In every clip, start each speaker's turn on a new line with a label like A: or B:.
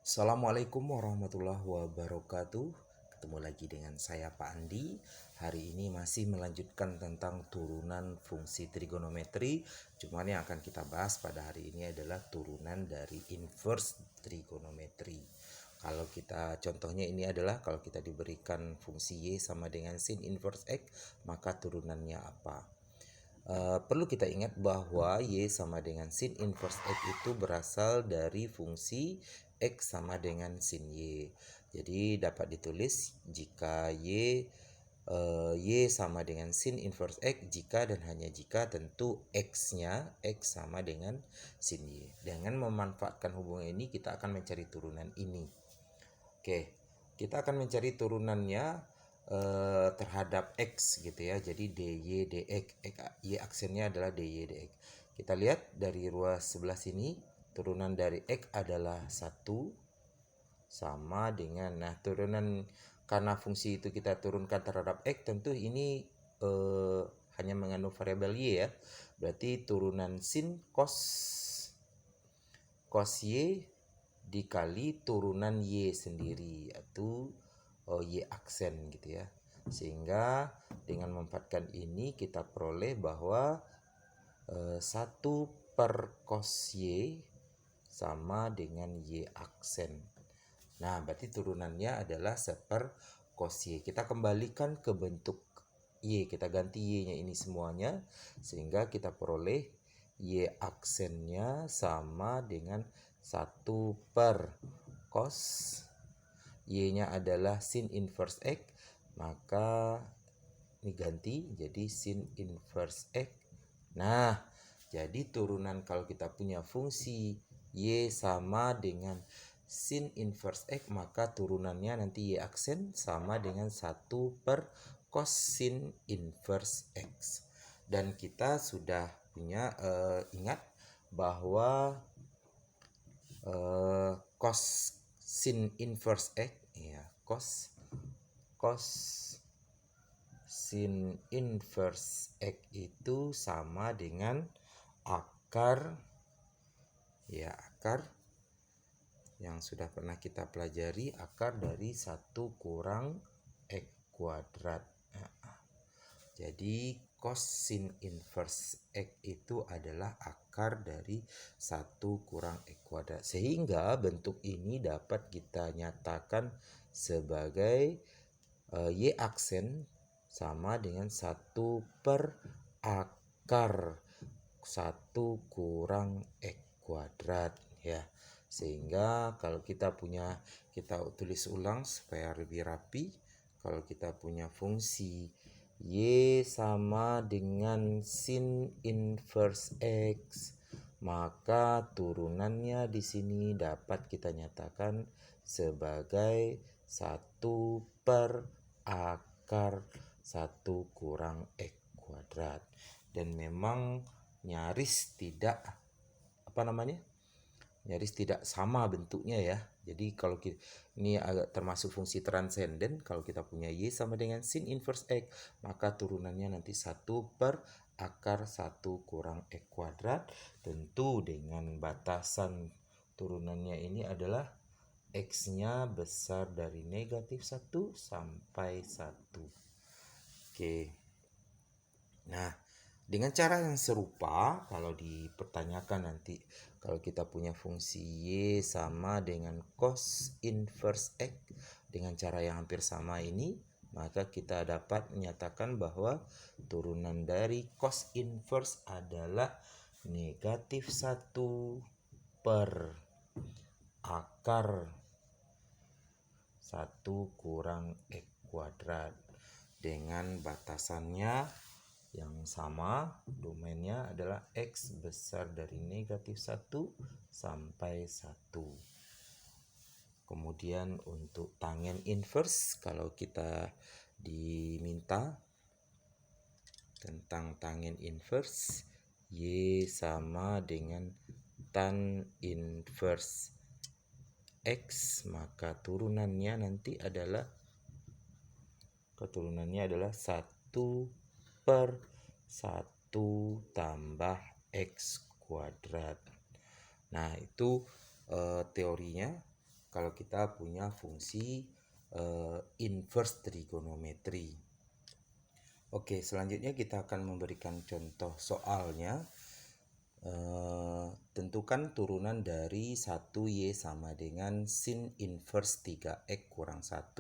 A: Assalamualaikum warahmatullahi wabarakatuh. Ketemu lagi dengan saya Pak Andi. Hari ini masih melanjutkan tentang turunan fungsi trigonometri. Cuman yang akan kita bahas pada hari ini adalah turunan dari inverse trigonometri. Kalau kita contohnya ini adalah kalau kita diberikan fungsi y sama dengan sin inverse x, maka turunannya apa? Perlu kita ingat bahwa y sama dengan sin inverse x itu berasal dari fungsi x sama dengan sin y. Jadi dapat ditulis jika y sama dengan sin inverse x jika dan hanya jika tentu x-nya x sama dengan sin y. Dengan memanfaatkan hubungan ini kita akan mencari turunan ini. Oke, kita akan mencari turunannya terhadap x gitu ya. Jadi dy dx, y aksennya adalah dy dx. Kita lihat dari ruas sebelah sini, turunan dari x adalah 1 sama dengan, nah turunan karena fungsi itu kita turunkan terhadap x, tentu ini hanya mengandung variabel y ya. Berarti turunan sin cos y dikali turunan y sendiri, yaitu y aksen gitu ya. Sehingga dengan memanfaatkan ini kita peroleh bahwa 1 per cos y sama dengan y aksen. Nah, berarti turunannya adalah 1 per cos y. Kita kembalikan ke bentuk y, kita ganti y-nya ini semuanya, sehingga kita peroleh y aksennya sama dengan 1 per cos y-nya adalah sin inverse x, maka ini ganti jadi sin inverse x. Nah, jadi turunan kalau kita punya fungsi y sama dengan sin inverse x, maka turunannya nanti y aksen sama dengan 1 per cos sin inverse x. Dan kita sudah punya ingat bahwa cos sin inverse x ya, cos sin inverse x itu sama dengan akar yang sudah pernah kita pelajari, akar dari 1 kurang x kuadrat. Jadi cos sin inverse x itu adalah akar dari 1 kurang x kuadrat. Sehingga bentuk ini dapat kita nyatakan sebagai y aksen sama dengan 1 per akar 1 kurang x kuadrat ya. Sehingga kalau kita tulis ulang supaya lebih rapi. Kalau kita punya fungsi y sama dengan sin inverse x, maka turunannya di sini dapat kita nyatakan sebagai 1 per akar 1 kurang x kuadrat. Dan memang nyaris tidak sama bentuknya ya. Jadi kalau ini agak termasuk fungsi transenden, kalau kita punya y sama dengan sin inverse x, maka turunannya nanti 1 per akar 1 kurang x kuadrat. Tentu dengan batasan turunannya ini adalah x-nya besar dari negatif 1 sampai 1. Oke. Nah, dengan cara yang serupa, kalau dipertanyakan nanti, kalau kita punya fungsi y sama dengan cos inverse x dengan cara yang hampir sama ini, maka kita dapat menyatakan bahwa turunan dari cos inverse adalah negatif 1 per akar 1 kurang x kuadrat. Dengan batasannya yang sama, domainnya adalah x besar dari negatif 1 sampai 1. Kemudian untuk tangen inverse, kalau kita diminta tentang tangen inverse, y sama dengan tan inverse x, maka turunannya adalah 1 per 1 tambah x kuadrat. Nah, itu teorinya. kalau kita punya fungsi inverse trigonometri. Oke, selanjutnya kita akan memberikan contoh soalnya. Tentukan turunan dari 1Y sama dengan sin inverse 3X kurang 1.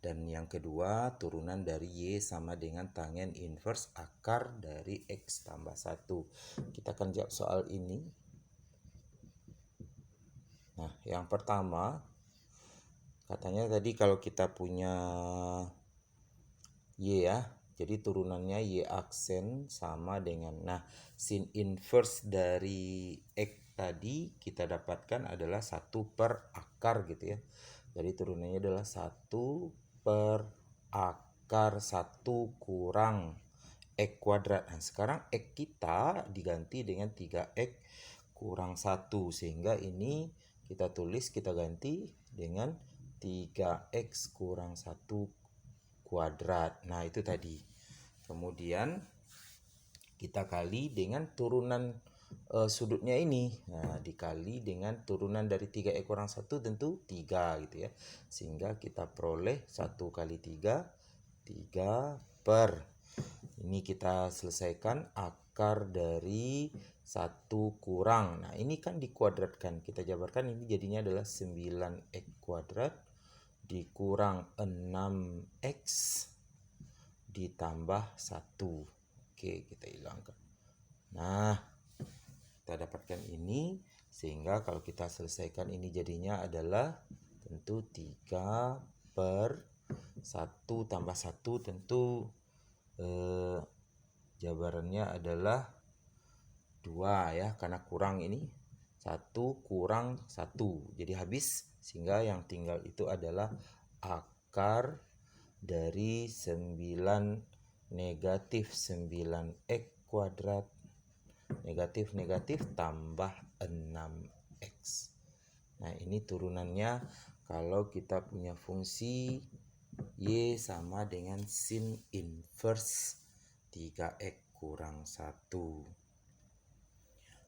A: Dan yang kedua, turunan dari Y sama dengan tangen inverse akar dari X tambah 1. Kita akan jawab soal ini. Nah, yang pertama, katanya tadi kalau kita punya Y ya, jadi turunannya Y aksen sama dengan, nah sin inverse dari X tadi kita dapatkan adalah 1 per akar gitu ya. Jadi turunannya adalah 1 per akar 1 kurang X kuadrat. Nah sekarang X kita diganti dengan 3X kurang 1, sehingga ini kita tulis, kita ganti dengan 3X kurang 1 kuadrat. Nah itu tadi. Kemudian kita kali dengan turunan sudutnya ini. Nah dikali dengan turunan dari 3x kurang 1 tentu 3 gitu ya. Sehingga kita peroleh 1 kali 3, 3 per. Ini kita selesaikan akar dari 1 kurang. Nah ini kan dikuadratkan. Kita jabarkan, ini jadinya adalah 9x kuadrat dikurang 6x ditambah 1. Oke, kita hilangkan. Nah, kita dapatkan ini, sehingga kalau kita selesaikan ini jadinya adalah tentu 3 per 1 tambah 1, tentu jabarannya adalah 2 ya, karena kurang ini 1 kurang 1, jadi habis, sehingga yang tinggal itu adalah akar dari 9 negatif 9x kuadrat negatif tambah 6x. Nah ini turunannya kalau kita punya fungsi Y sama dengan sin inverse 3x kurang 1.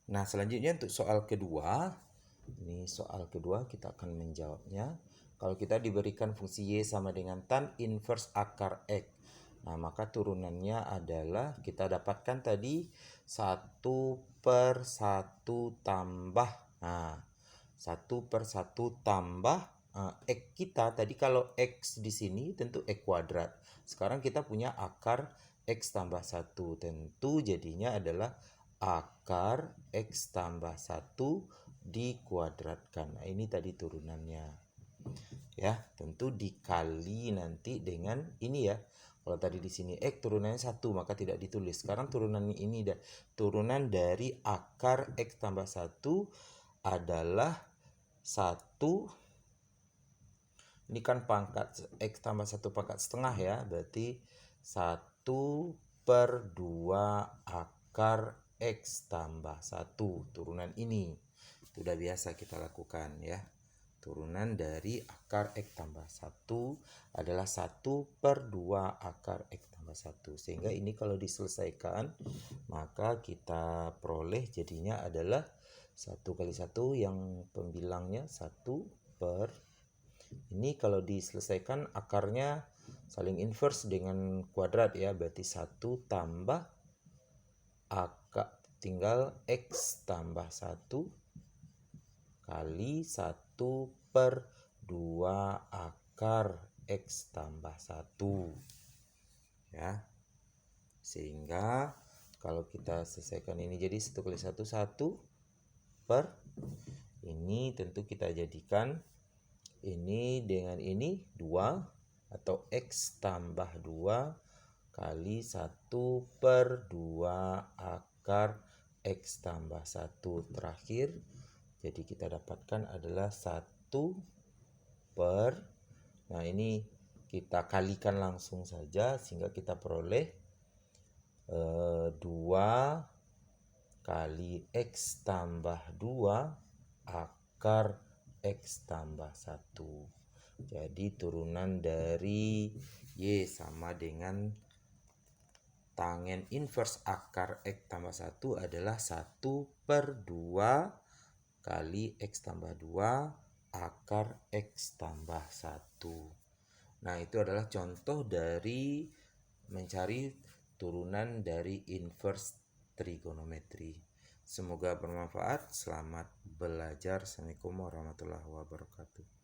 A: Nah selanjutnya untuk soal kedua, ini soal kedua kita akan menjawabnya. Kalau kita diberikan fungsi Y sama dengan tan inverse akar X, nah maka turunannya adalah kita dapatkan tadi 1 per 1 tambah, nah 1 per 1 tambah X kita tadi, kalau X di sini tentu X kuadrat. Sekarang kita punya akar X tambah 1, tentu jadinya adalah akar X tambah 1 dikuadratkan. Nah, ini tadi turunannya. Ya, tentu dikali nanti dengan ini ya. Kalau tadi di sini X turunannya 1, maka tidak ditulis. Sekarang turunan ini turunan dari akar X tambah 1 adalah 1. Ini kan pangkat X tambah 1 pangkat setengah ya. Berarti 1 per 2 akar X tambah 1. Turunan ini sudah biasa kita lakukan ya. Turunan dari akar X tambah 1 adalah 1 per 2 akar X tambah 1. Sehingga ini kalau diselesaikan, maka kita peroleh jadinya adalah 1 kali 1 yang pembilangnya 1 per. Ini kalau diselesaikan akarnya saling inverse dengan kuadrat ya. Berarti 1 tambah akar, tinggal X tambah 1 kali 1 per 2 akar X tambah 1 ya. Sehingga kalau kita selesaikan ini jadi 1 kali 1 per, ini tentu kita jadikan ini dengan ini 2, atau X tambah 2 kali 1 per 2 akar X tambah 1 terakhir. Jadi kita dapatkan adalah 1 per, nah ini kita kalikan langsung saja sehingga kita peroleh 2 kali X tambah 2 akar X tambah 1. Jadi turunan dari Y sama dengan tangen inverse akar X tambah 1 adalah 1 per 2 kali X tambah 2 akar X tambah 1. Nah, itu adalah contoh dari mencari turunan dari inverse trigonometri. Semoga bermanfaat. Selamat belajar. Assalamualaikum warahmatullahi wabarakatuh.